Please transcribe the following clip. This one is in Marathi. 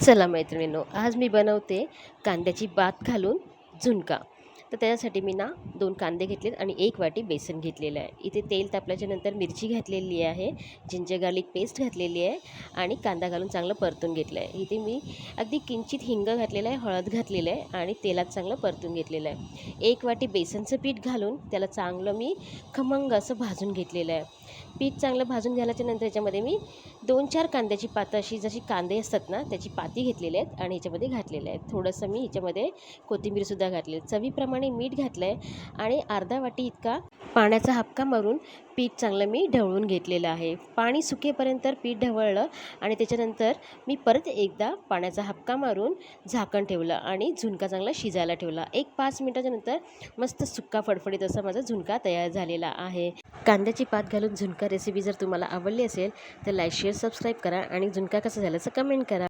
चला मैत्रिणींनो, आज मी बनवते कांद्याची पात घालून झुणका. तर त्याच्यासाठी मी 2 कांदे घेतलेत आणि 1 वाटी बेसन घेतलेलं आहे. इथे तेल तापल्याच्यानंतर मिरची घातलेली आहे, जिंजर गार्लिक पेस्ट घातलेली आहे आणि कांदा घालून चांगलं परतून घेतलं आहे. इथे मी अगदी किंचित हिंग घातलेलं आहे, हळद घातलेलं आहे आणि तेलात चांगलं परतून घेतलेलं आहे. 1 वाटी बेसनचं पीठ घालून त्याला चांगलं मी खमंग असं भाजून घेतलेलं आहे. पीठ चांगलं भाजून झाल्याच्यानंतर याच्यामध्ये मी 2-4 कांद्याची पातं अशी जशी कांदे असतात ना त्याची पाती घेतलेली आहेत आणि ह्याच्यामध्ये घातलेलं आहे. थोडंसं मी ह्याच्यामध्ये कोथिंबीरसुद्धा घातली आहे. चवीप्रमाणे मीठ घातलं आहे आणि अर्धा वाटी इतका पाण्याचा हापका मारून पीठ चांगलं मी ढवळून घेतलेलं आहे. पाणी सुकेपर्यंत पीठ ढवळलं आणि त्याच्यानंतर मी परत एकदा पाण्याचा हापका मारून झाकण ठेवलं आणि झुणका चांगला शिजायला ठेवला. 1-5 मिनिटाच्या नंतर मस्त सुक्का फडफडीत असा माझा झुणका तयार झालेला आहे. कांद्याची पात घालून झुणका रेसिपी जर तुम्हाला आवडली असेल तर लाईक, शेअर, सबस्क्राईब करा आणि झुणका कसा झाल्याचं कमेंट करा.